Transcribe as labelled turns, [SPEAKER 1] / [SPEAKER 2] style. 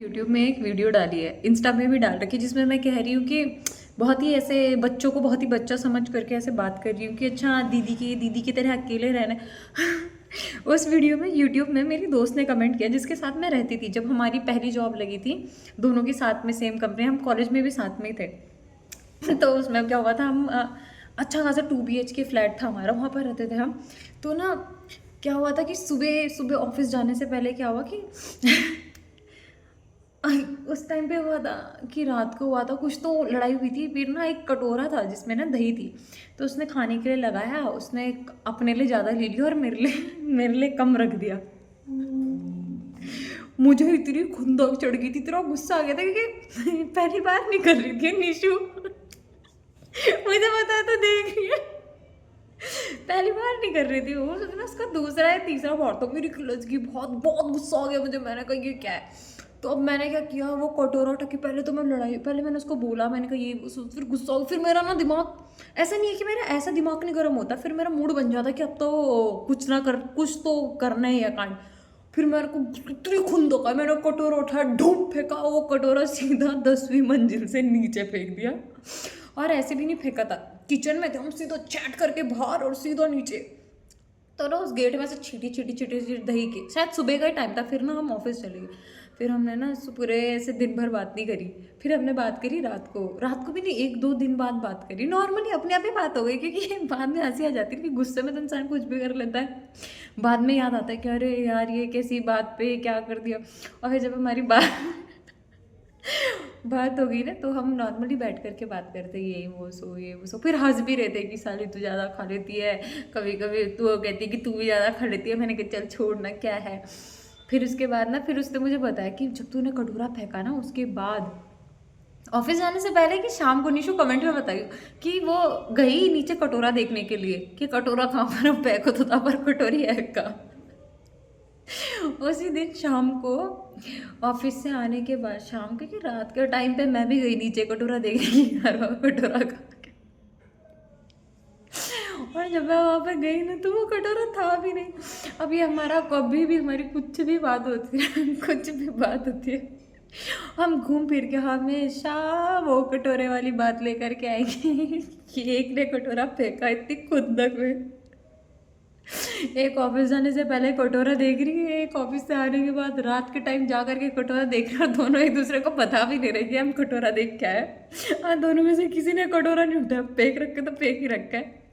[SPEAKER 1] YouTube में एक video डाली है, इंस्टा में भी डाल रखी है, जिसमें मैं कह रही हूँ कि बहुत ही ऐसे बच्चों को बहुत ही बच्चा समझ करके ऐसे बात कर रही हूँ कि अच्छा दीदी की तरह अकेले रहना है। उस वीडियो में यूट्यूब में मेरी दोस्त ने कमेंट किया, जिसके साथ मैं रहती थी जब हमारी पहली जॉब लगी थी, दोनों की साथ में सेम कंपनी, हम कॉलेज में भी साथ में ही थे। तो उसमें क्या हुआ था, हम अच्छा खासा 2 BHK फ्लैट था हमारा, वहाँ पर रहते थे हम। तो ना क्या हुआ था कि सुबह सुबह ऑफिस जाने से पहले क्या हुआ कि उस टाइम पे हुआ था कि रात को हुआ था कुछ, तो लड़ाई हुई थी। फिर ना एक कटोरा था जिसमें ना दही थी, तो उसने खाने के लिए लगाया, उसने अपने लिए ज़्यादा ले लिया और मेरे लिए कम रख दिया। मुझे इतनी खुंदक चढ़ गई थी, इतना गुस्सा आ गया था क्योंकि पहली बार नहीं कर रही थी निशु। मुझे बता तो देख रही है, पहली बार नहीं कर रही थी वो, ना उसका दूसरा या तीसरा बार, तो मेरी क्लच की बहुत बहुत गुस्सा हो गया मुझे। मैंने कहा ये क्या है, तो अब मैंने क्या किया, वो कटोरा उठा के पहले तो मैं लड़ाई, पहले मैंने उसको बोला, मैंने कहा ये, फिर गुस्सा हो, फिर मेरा ना दिमाग, ऐसा नहीं है कि मेरा ऐसा दिमाग नहीं गर्म होता, फिर मेरा मूड बन जाता कि अब तो कुछ ना कर, कुछ तो करना ही है कांड। फिर मेरे को इतनी खुंदक आई, मैंने कटोरा उठाया, ढूंढ फेंका, वो कटोरा सीधा 10वीं मंजिल से नीचे फेंक दिया। और ऐसे भी नहीं फेंका था, किचन में थे हम, सीधा चैट करके बाहर और सीधा नीचे। तो ना उस गेट में से छीटी छीटी छीटी छीटी दही की, शायद सुबह का ही टाइम था। फिर ना हम ऑफिस चले गए, फिर हमने ना पूरे ऐसे दिन भर बात नहीं करी। फिर हमने बात करी रात को भी नहीं, 1-2 दिन बाद बात करी, नॉर्मली अपने आप ही बात हो गई, क्योंकि बाद में हंसी आ जाती है कि गुस्से में तो इंसान कुछ भी कर लेता है, बाद में याद आता है कि अरे यार ये कैसी बात पे क्या कर दिया। और फिर जब हमारी बात हो गई ना, तो हम नॉर्मली बैठ करके बात करते, ये वो सो, फिर हंस भी रहे थे कि साली तू ज़्यादा खा लेती है, कभी कभी तू कहती है कि तू भी ज़्यादा खा लेती है। मैंने कहा चल छोड़ना क्या है। फिर उसके बाद ना, फिर उसने मुझे बताया कि जब तूने कटोरा फेंका ना, उसके बाद ऑफिस जाने से पहले कि शाम को, निशु कमेंट में बताइयो कि वो गई नीचे कटोरा देखने के लिए कि कटोरा कहाँ पर पैक होता था, पर कटोरी है का। उसी दिन शाम को ऑफिस से आने के बाद, शाम के कि रात के टाइम पे मैं भी गई नीचे कटोरा देखने की, यार वो कटोरा खा के। और जब मैं वहाँ पर गई ना, तो वो कटोरा था भी नहीं। अभी हमारा कभी भी हमारी कुछ भी बात होती है कुछ भी बात होती है, हम घूम फिर के हमेशा वो कटोरे वाली बात लेकर के आएंगे कि एक ने कटोरा फेंका इतनी खुंदक में। एक ऑफिस जाने से पहले कटोरा देख रही है, एक ऑफिस से आने के बाद रात के टाइम जा करके कटोरा देख रहा है। दोनों एक दूसरे को पता भी नहीं रहे कि हम कटोरा देख के आए। हाँ, दोनों में से किसी ने कटोरा नहीं उठाया, फेंक रखे तो फेंक ही रखा है।